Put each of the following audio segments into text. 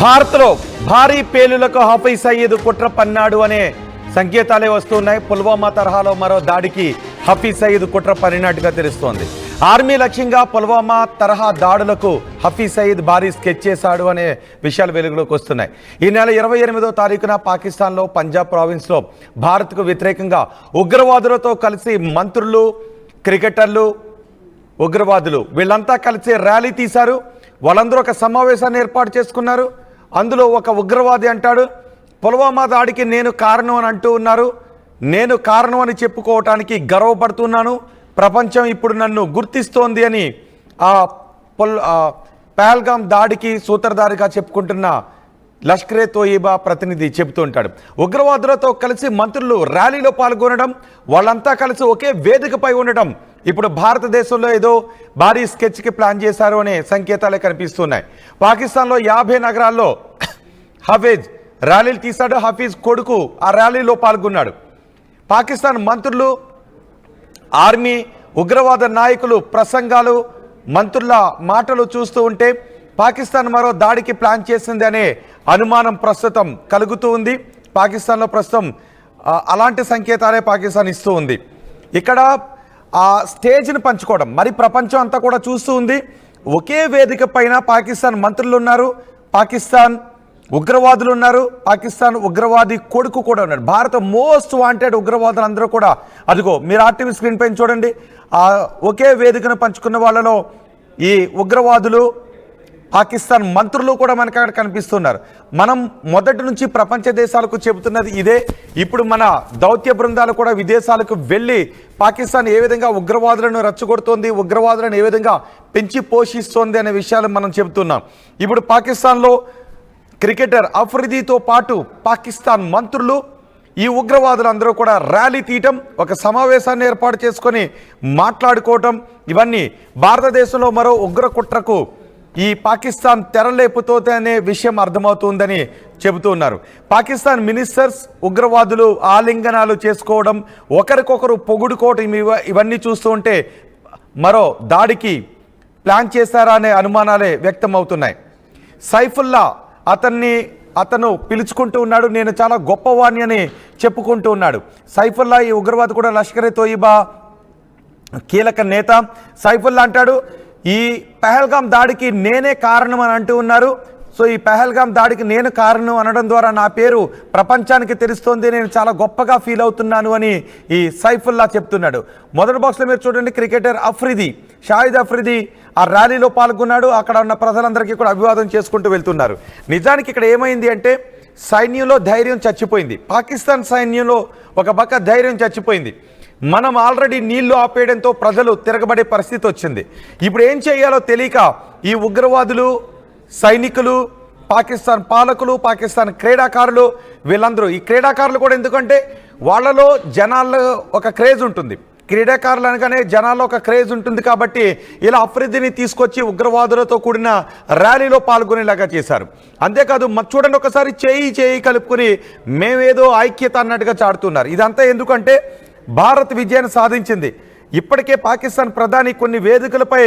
భారత్లో భారీ పేలులకు హఫీజ్ సయీద్ కుట్ర పన్నాడు అనే సంకేతాలే వస్తున్నాయి. పుల్వామా తరహాలో మరో దాడికి హఫీజ్ సయీద్ కుట్ర పన్నినట్టుగా తెలుస్తోంది. ఆర్మీ లక్ష్యంగా పుల్వామా తరహా దాడులకు హఫీజ్ సయీద్ భారీ స్కెచ్ చేశాడు అనే విషయాలు వెలుగులోకి వస్తున్నాయి. ఈ నెల 28వ తారీఖున పాకిస్తాన్లో పంజాబ్ ప్రావిన్స్లో భారత్కు వ్యతిరేకంగా ఉగ్రవాదులతో కలిసి మంత్రులు, క్రికెటర్లు, ఉగ్రవాదులు వీళ్ళంతా కలిసి ర్యాలీ తీశారు. వాళ్ళందరూ ఒక సమావేశాన్ని ఏర్పాటు చేసుకున్నారు. అందులో ఒక ఉగ్రవాది అంటాడు, పుల్వామా దాడికి నేను కారణం అని అంటూ ఉన్నారు. నేను కారణం అని చెప్పుకోవటానికి గర్వపడుతున్నాను. ప్రపంచం ఇప్పుడు నన్ను గుర్తిస్తోంది అని పహల్గామ్ దాడికి సూత్రధారిగా చెప్పుకుంటున్న లష్కరే తోయిబా ప్రతినిధి చెబుతూ ఉంటాడు. ఉగ్రవాదులతో కలిసి మంత్రులు ర్యాలీలో పాల్గొనడం, వాళ్ళంతా కలిసి ఒకే వేదికపై ఉండడం ఇప్పుడు భారతదేశంలో ఏదో భారీ స్కెచ్కి ప్లాన్ చేశారు అనే సంకేతాలే కనిపిస్తున్నాయి. పాకిస్తాన్లో 50 నగరాల్లో హఫీజ్ ర్యాలీలు తీశాడు. హఫీజ్ కొడుకు ఆ ర్యాలీలో పాల్గొన్నాడు. పాకిస్తాన్ మంత్రులు, ఆర్మీ, ఉగ్రవాద నాయకులు ప్రసంగాలు, మంత్రుల మాటలు చూస్తూ ఉంటే పాకిస్తాన్ మరో దాడికి ప్లాన్ చేసింది అనే అనుమానం ప్రస్తుతం కలుగుతూ ఉంది. పాకిస్తాన్లో ప్రస్తుతం అలాంటి సంకేతాలే పాకిస్తాన్ ఇస్తూ ఉంది. ఇక్కడ ఆ స్టేజ్ని పంచుకోవడం మరి ప్రపంచం అంతా కూడా చూస్తూ ఉంది. ఒకే వేదిక పైన పాకిస్తాన్ మంత్రులు ఉన్నారు, పాకిస్తాన్ ఉగ్రవాదులు ఉన్నారు, పాకిస్తాన్ ఉగ్రవాది కొడుకు కూడా ఉన్నాడు. భారత మోస్ట్ వాంటెడ్ ఉగ్రవాదులు అందరూ కూడా అదిగో మీరు ఆర్టీవీ స్క్రీన్ పైన చూడండి. ఒకే వేదికను పంచుకున్న వాళ్ళలో ఈ ఉగ్రవాదులు, పాకిస్తాన్ మంత్రులు కూడా మనకు అక్కడ కనిపిస్తున్నారు. మనం మొదటి నుంచి ప్రపంచ దేశాలకు చెబుతున్నది ఇదే. ఇప్పుడు మన దౌత్య బృందాలు కూడా విదేశాలకు వెళ్ళి పాకిస్తాన్ ఏ విధంగా ఉగ్రవాదులను రెచ్చగొడుతోంది, ఉగ్రవాదులను ఏ విధంగా పెంచి పోషిస్తోంది అనే విషయాలు మనం చెబుతున్నాం. ఇప్పుడు పాకిస్తాన్లో క్రికెటర్ అఫ్రిదీతో పాటు పాకిస్తాన్ మంత్రులు, ఈ ఉగ్రవాదులందరూ కూడా ర్యాలీ తీయటం, ఒక సమావేశాన్ని ఏర్పాటు చేసుకొని మాట్లాడుకోవటం, ఇవన్నీ భారతదేశంలో మరో ఉగ్ర కుట్రకు ఈ పాకిస్తాన్ తెరలేపుతోంది అనే విషయం అర్థమవుతుందని చెబుతూ ఉన్నారు. పాకిస్తాన్ మినిస్టర్స్ ఉగ్రవాదులు ఆలింగనాలు చేసుకోవడం, ఒకరికొకరు పొగుడుకోవటం, ఇవన్నీ చూస్తూ ఉంటే మరో దాడికి ప్లాన్ చేశారా అనే అనుమానాలే వ్యక్తమవుతున్నాయి. సైఫుల్లా అతను పిలుచుకుంటూ ఉన్నాడు, నేను చాలా గొప్పవాణ్ణి అని చెప్పుకుంటూ ఉన్నాడు. సైఫుల్లా ఈ ఉగ్రవాది కూడా లష్కరే తోయిబా కీలక నేత. సైఫుల్లా అంటాడు, ఈ పహల్గామ్ దాడికి నేనే కారణం అని అంటూ ఉన్నారు. సో ఈ పహల్గామ్ దాడికి నేను కారణం అనడం ద్వారా నా పేరు ప్రపంచానికి తెలుస్తోంది, నేను చాలా గొప్పగా ఫీల్ అవుతున్నాను అని ఈ సైఫుల్లా చెప్తున్నాడు. మొదటి బాక్స్లో మీరు చూడండి, క్రికెటర్ షాహిద్ అఫ్రిది ఆ ర్యాలీలో పాల్గొన్నాడు. అక్కడ ఉన్న ప్రజలందరికీ కూడా అభివాదం చేసుకుంటూ వెళ్తున్నారు. నిజానికి ఇక్కడ ఏమైంది అంటే సైన్యంలో ధైర్యం చచ్చిపోయింది. పాకిస్తాన్ సైన్యంలో ఒక పక్క ధైర్యం చచ్చిపోయింది. మనం ఆల్రెడీ నీళ్లు ఆపేయడంతో ప్రజలు తిరగబడే పరిస్థితి వచ్చింది. ఇప్పుడు ఏం చేయాలో తెలియక ఈ ఉగ్రవాదులు, సైనికులు, పాకిస్తాన్ పాలకులు, పాకిస్తాన్ క్రీడాకారులు, వీళ్ళందరూ ఈ క్రీడాకారులు కూడా, ఎందుకంటే వాళ్ళలో జనాల్లో ఒక క్రేజ్ ఉంటుంది. క్రీడాకారులు అనగానే జనాల్లో ఒక క్రేజ్ ఉంటుంది కాబట్టి ఇలా అఫ్రిదిని తీసుకొచ్చి ఉగ్రవాదులతో కూడిన ర్యాలీలో పాల్గొనేలాగా చేశారు. అంతేకాదు చూడండి, ఒకసారి చేయి కలుపుకొని మేమేదో ఐక్యత అన్నట్టుగా చాటుతున్నారు. ఇదంతా ఎందుకంటే భారత్ విజయాన్ని సాధించింది. ఇప్పటికే పాకిస్తాన్ ప్రధాని కొన్ని వేదికలపై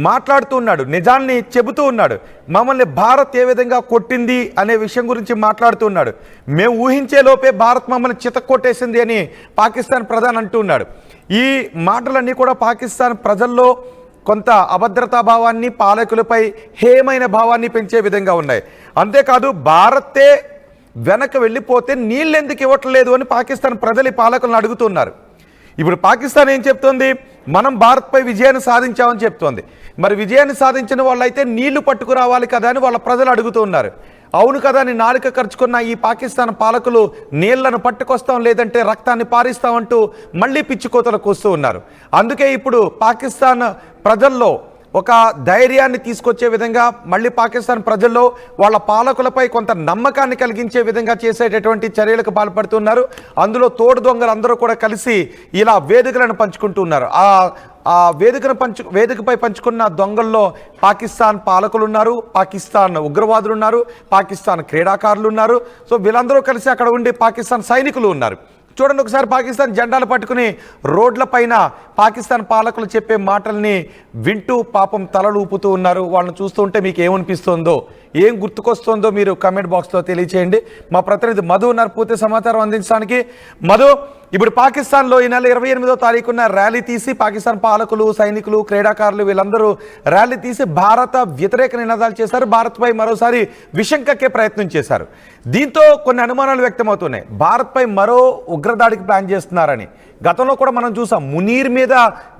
మాట్లాడుతూ ఉన్నాడు, నిజాన్ని చెబుతూ ఉన్నాడు. మమ్మల్ని భారత్ ఏ విధంగా కొట్టింది అనే విషయం గురించి మాట్లాడుతూ ఉన్నాడు. మేము ఊహించే లోపే భారత్ మమ్మల్ని చితక్కొట్టేసింది అని పాకిస్తాన్ ప్రధాని అంటూ ఉన్నాడు. ఈ మాటలన్నీ కూడా పాకిస్తాన్ ప్రజల్లో కొంత అభద్రతా భావాన్ని, పాలకులపై హేమైన భావాన్ని పెంచే విధంగా ఉన్నాయి. అంతేకాదు భారతే వెనక వెళ్ళిపోతే నీళ్ళు ఎందుకు ఇవ్వట్లేదు అని పాకిస్తాన్ ప్రజలు పాలకులను అడుగుతున్నారు. ఇప్పుడు పాకిస్తాన్ ఏం చెప్తోంది, మనం భారత్పై విజయాన్ని సాధించామని చెప్తోంది. మరి విజయాన్ని సాధించిన వాళ్ళైతే నీళ్లు పట్టుకురావాలి కదా అని వాళ్ళ ప్రజలు అడుగుతూ ఉన్నారు. అవును కదా అని నాలుక ఖర్చుకున్న ఈ పాకిస్తాన్ పాలకులు నీళ్లను పట్టుకొస్తాం, లేదంటే రక్తాన్ని పారిస్తామంటూ మళ్ళీ పిచ్చికోతలకు వస్తూ ఉన్నారు. అందుకే ఇప్పుడు పాకిస్తాన్ ప్రజల్లో ఒక ధైర్యాన్ని తీసుకొచ్చే విధంగా, మళ్ళీ పాకిస్తాన్ ప్రజల్లో వాళ్ళ పాలకులపై కొంత నమ్మకాన్ని కలిగించే విధంగా చేసేటటువంటి చర్యలకు పాల్పడుతున్నారు. అందులో తోడు దొంగలు అందరూ కూడా కలిసి ఇలా వేదికలను పంచుకుంటూ ఉన్నారు. ఆ వేదికపై పంచుకున్న దొంగల్లో పాకిస్తాన్ పాలకులు ఉన్నారు, పాకిస్తాన్ ఉగ్రవాదులు ఉన్నారు, పాకిస్తాన్ క్రీడాకారులు ఉన్నారు. సో వీళ్ళందరూ కలిసి అక్కడ ఉండి పాకిస్తాన్ సైనికులు ఉన్నారు. చూడండి ఒకసారి పాకిస్తాన్ జెండాలు పట్టుకుని రోడ్లపైన పాకిస్తాన్ పాలకులు చెప్పే మాటల్ని వింటూ పాపం తలలు ఊపుతూ ఉన్నారు. వాళ్ళని చూస్తూ ఉంటే మీకు ఏమనిపిస్తుందో ఏం గుర్తుకొస్తుందో మీరు కామెంట్ బాక్స్లో తెలియచేయండి. మా ప్రతినిధి మధు ఉన్నారు పూర్తి సమాచారం అందించడానికి. మధు, ఇప్పుడు పాకిస్తాన్లో ఈ నెల 28వ తారీఖున ర్యాలీ తీసి పాకిస్తాన్ పాలకులు, సైనికులు, క్రీడాకారులు వీళ్ళందరూ ర్యాలీ తీసి భారత వ్యతిరేక నినాదాలు చేశారు. భారత్పై మరోసారి విషం కక్కే ప్రయత్నం చేశారు. దీంతో కొన్ని అనుమానాలు వ్యక్తమవుతున్నాయి. భారత్పై మరో ఉగ్రదాడికి ప్లాన్ చేస్తున్నారని గతంలో కూడా మనం చూసాం. మునీర్ మీద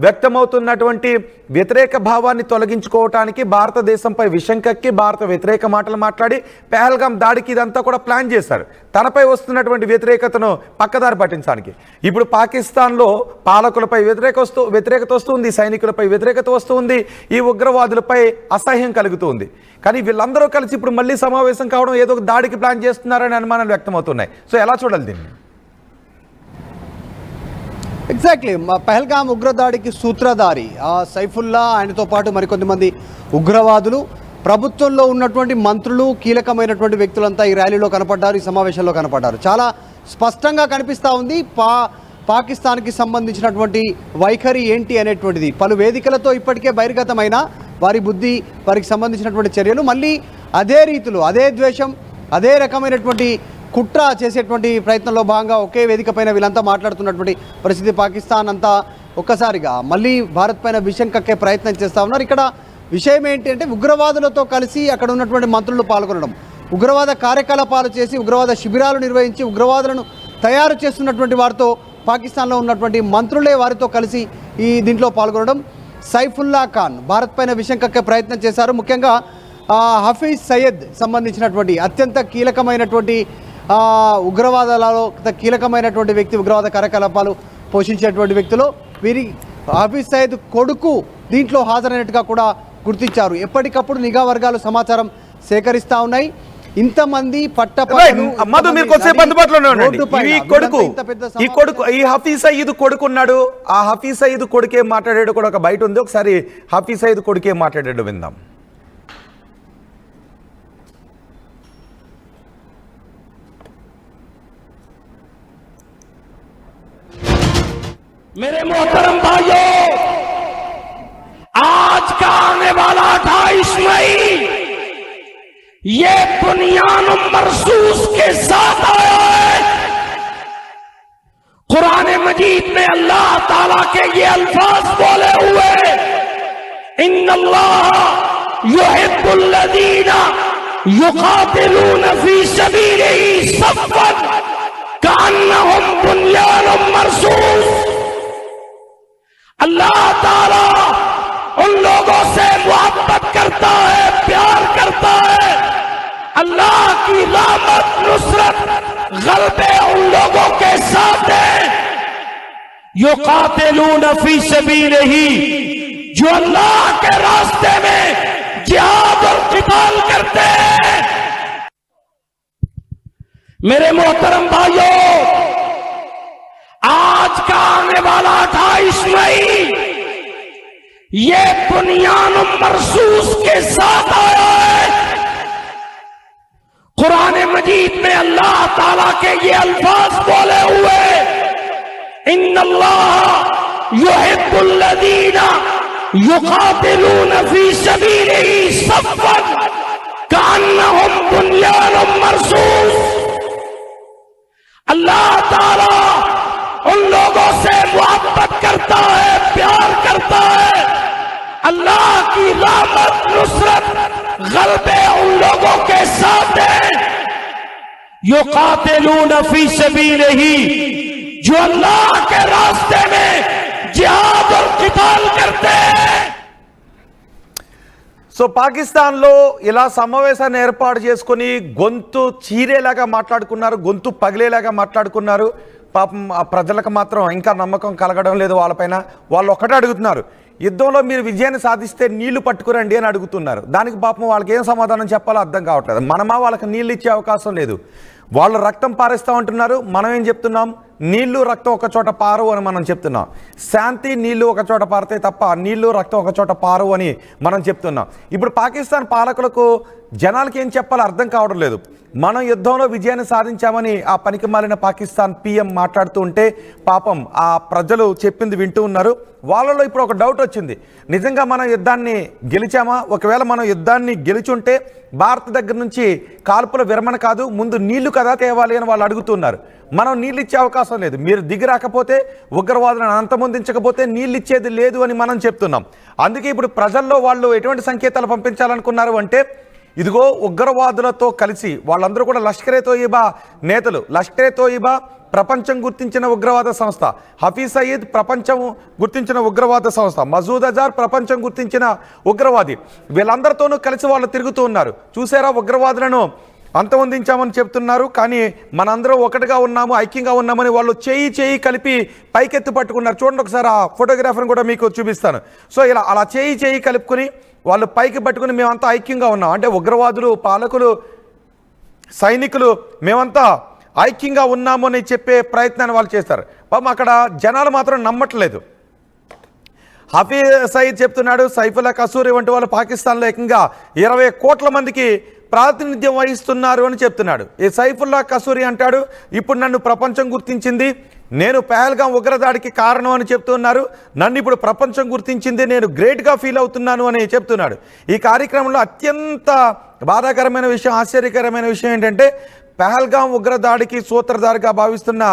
వ్యక్తమవుతున్నటువంటి వ్యతిరేక భావాన్ని తొలగించుకోవటానికి భారతదేశంపై విషం కక్కి భారత వ్యతిరేక మాటలు మాట్లాడి పెహల్గాం దాడికి ఇదంతా కూడా ప్లాన్ చేశారు, తనపై వస్తున్నటువంటి వ్యతిరేకతను పక్కదారి పట్టించడానికి. ఇప్పుడు పాకిస్తాన్లో పాలకులపై వ్యతిరేకత వస్తుంది, సైనికులపై వ్యతిరేకత వస్తుంది, ఈ ఉగ్రవాదులపై అసహ్యం కలుగుతుంది. కానీ వీళ్ళందరూ కలిసి ఇప్పుడు మళ్ళీ సమావేశం కావడం, ఏదో ఒక దాడికి ప్లాన్ చేస్తున్నారని అనుమానాలు వ్యక్తమవుతున్నాయి. సో ఎలా చూడాలి దీన్ని? ఎగ్జాక్ట్లీ, పహల్గాం ఉగ్రదాడికి సూత్రధారి సైఫుల్లా, ఆయనతో పాటు మరికొంతమంది ఉగ్రవాదులు, ప్రభుత్వంలో ఉన్నటువంటి మంత్రులు, కీలకమైనటువంటి వ్యక్తులంతా ఈ ర్యాలీలో కనపడ్డారు, ఈ సమావేశంలో కనపడ్డారు. చాలా స్పష్టంగా కనిపిస్తూ ఉంది పాకిస్తాన్కి సంబంధించినటువంటి వైఖరి ఏంటి అనేటువంటిది. పలు వేదికలతో ఇప్పటికే బహిర్గతమైన వారి బుద్ధి, వారికి సంబంధించినటువంటి చర్యలు, మళ్ళీ అదే రీతిలో అదే ద్వేషం, అదే రకమైనటువంటి కుట్ర చేసేటువంటి ప్రయత్నంలో భాగంగా ఒకే వేదిక పైన వీళ్ళంతా మాట్లాడుతున్నటువంటి పరిస్థితి. పాకిస్తాన్ అంతా ఒక్కసారిగా మళ్ళీ భారత్ పైన విషం కక్కే ప్రయత్నం చేస్తూ ఉన్నారు. ఇక్కడ విషయం ఏంటి అంటే, ఉగ్రవాదులతో కలిసి అక్కడ ఉన్నటువంటి మంత్రులు పాల్గొనడం, ఉగ్రవాద కార్యకలాపాలు చేసి ఉగ్రవాద శిబిరాలు నిర్వహించి ఉగ్రవాదులను తయారు చేస్తున్నటువంటి వారితో, పాకిస్తాన్లో ఉన్నటువంటి మంత్రులే వారితో కలిసి ఈ దీంట్లో పాల్గొనడం. సైఫుల్లా ఖాన్ భారత్ పైన విషం కక్కే ప్రయత్నం చేశారు. ముఖ్యంగా హఫీజ్ సయ్యద్ సంబంధించినటువంటి అత్యంత కీలకమైనటువంటి ఉగ్రవాదాలలో కీలకమైనటువంటి వ్యక్తి, ఉగ్రవాద కార్యకలాపాలు పోషించేటువంటి వ్యక్తులు. వీరి హఫీజ్ సయ్యద్ కొడుకు దీంట్లో హాజరైనట్టుగా కూడా గుర్తించారు. ఎప్పటికప్పుడు నిఘా వర్గాలు సమాచారం సేకరిస్తూ ఉన్నాయి. ఇంతమంది ఈ హఫీజ్ సయీద్ కొడుకున్నాడు. ఆ హఫీజ్ సయీద్ కొడుకే మాట్లాడాడు కూడా ఒక బయట ఉంది. ఒకసారి హఫీజ్ సయీద్ కొడుకే మాట్లాడాడు, విందాం. मेरे मोहतरम भाइयों, आज का आने वाला 28 मई ये बुनियान मरसूस के साथ आया है। कुरान मजीद में अल्लाह ताला के ये अल्फाज बोले हुए, इन्नल्लाह युहिब्बुल्लज़ीना युक़ातिलूना फी सबीलिही सफ़्फ़न कअन्नहुम बुनियानुम मरसूस। अल्लाह ताला उन लोगों से मोहब्बत करता है, प्यार करता है। अल्लाह की रहमत, नुसरत, गलबे उन लोगों के साथ है युक़ातिलूना फी सबीलिही, जो अल्लाह के रास्ते में जिहाद और क़िताल करते हैं। मेरे मोहतरम भाइयों, आज का आने वाला 28 मई ये बुनियान मरसूस के साथ आया है। कुरान मजीद में अल्लाह ताला के ये अल्फाज बोले हुए, इन्नल्लाह युहिब्बुल्लज़ीना युक़ातिलूना फी सबीलिही सफ़्फ़न कअन्नहुम बुनियानुम मरसूस। अल्लाह ताला उन लोगों से मोहब्बत करता है, प्यार करता है। अल्लाह की रहमत, नुसरत, गलबे उन लोगों के साथ है युक़ातिलूना फी सबीलिही, जो अल्लाह के रास्ते में जिहाद और क़िताल करते हैं। సో పాకిస్తాన్లో ఇలా సమావేశాన్ని ఏర్పాటు చేసుకుని గొంతు చీరేలాగా మాట్లాడుకున్నారు, గొంతు పగిలేలాగా మాట్లాడుకున్నారు. పాపం ఆ ప్రజలకు మాత్రం ఇంకా నమ్మకం కలగడం లేదు వాళ్ళపైన. వాళ్ళు ఒక్కటే అడుగుతున్నారు, యుద్ధంలో మీరు విజయాన్ని సాధిస్తే నీళ్లు పట్టుకురండి అని అడుగుతున్నారు. దానికి పాపం వాళ్ళకి ఏం సమాధానం చెప్పాలో అర్థం కావట్లేదు. మనమా వాళ్ళకి నీళ్ళు ఇచ్చే అవకాశం లేదు. వాళ్ళు రక్తం పారేస్తూ ఉంటున్నారు, మనం ఏం చెప్తున్నాం? నీళ్లు రక్తం ఒక చోట పారు అని మనం చెప్తున్నాం. శాంతి, నీళ్లు ఒక చోట పారితే తప్ప నీళ్లు రక్తం ఒక చోట పారు అని మనం చెప్తున్నాం. ఇప్పుడు పాకిస్తాన్ పాలకులకు జనాలకి ఏం చెప్పాలో అర్థం కావడం లేదు. మనం యుద్ధంలో విజయాన్ని సాధించామని ఆ పనికి మాలిన పాకిస్తాన్ పీఎం మాట్లాడుతూ ఉంటే పాపం ఆ ప్రజలు చెప్పింది వింటూ ఉన్నారు. వాళ్ళలో ఇప్పుడు ఒక డౌట్ వచ్చింది, నిజంగా మనం యుద్ధాన్ని గెలిచామా? ఒకవేళ మనం యుద్ధాన్ని గెలిచుంటే భారత్ దగ్గర నుంచి కాల్పుల విరమణ కాదు, ముందు నీళ్లు కదా తేవాలి అని వాళ్ళు అడుగుతున్నారు. మనం నీళ్ళు ఇచ్చే అవకాశం లేదు, మీరు దిగి రాకపోతే, ఉగ్రవాదులను అంతమొందించకపోతే నీళ్ళు ఇచ్చేది లేదు అని మనం చెప్తున్నాం. అందుకే ఇప్పుడు ప్రజల్లో వాళ్ళు ఎటువంటి సంకేతాలు పంపించాలనుకున్నారు అంటే, ఇదిగో ఉగ్రవాదులతో కలిసి వాళ్ళందరూ కూడా లష్కరే తోయిబా నేతలు. లష్కరే తోయిబా ప్రపంచం గుర్తించిన ఉగ్రవాద సంస్థ, హఫీజ్ సయీద్ ప్రపంచం గుర్తించిన ఉగ్రవాద సంస్థ, మసూద్ అజార్ ప్రపంచం గుర్తించిన ఉగ్రవాది. వీళ్ళందరితోనూ కలిసి వాళ్ళు తిరుగుతూ ఉన్నారు. చూసారా, ఉగ్రవాదులను అంతమొందించామని చెప్తున్నారు, కానీ మనందరం ఒకటిగా ఉన్నాము, ఐక్యంగా ఉన్నామని వాళ్ళు చేయి కలిపి పైకెత్తి పట్టుకున్నారు. చూడండి ఒకసారి, ఆ ఫోటోగ్రాఫర్ని కూడా మీకు చూపిస్తాను. సో ఇలా అలా చేయి కలుపుకొని వాళ్ళు పైకి పట్టుకుని మేమంతా ఐక్యంగా ఉన్నాం అంటే, ఉగ్రవాదులు, పాలకులు, సైనికులు మేమంతా ఐక్యంగా ఉన్నాము అని చెప్పే ప్రయత్నాన్ని వాళ్ళు చేస్తారు. పాపం అక్కడ జనాలు మాత్రం నమ్మట్లేదు. హఫీజ్ సయీద్ చెప్తున్నాడు, సైఫుల్లా కసూరి వంటి వాళ్ళు పాకిస్తాన్లో ఏకంగా 20 కోట్ల మందికి ప్రాతినిధ్యం వహిస్తున్నారు అని చెప్తున్నాడు. ఈ సైఫుల్లా కసూరి అంటాడు, ఇప్పుడు నన్ను ప్రపంచం గుర్తించింది, నేను పహల్గాం ఉగ్రదాడికి కారణం అని చెప్తున్నారు, నన్ను ఇప్పుడు ప్రపంచం గుర్తించింది, నేను గ్రేట్గా ఫీల్ అవుతున్నాను అని చెప్తున్నాడు. ఈ కార్యక్రమంలో అత్యంత బాధాకరమైన విషయం, ఆశ్చర్యకరమైన విషయం ఏంటంటే, పహల్గాం ఉగ్రదాడికి సూత్రధారిగా భావిస్తున్న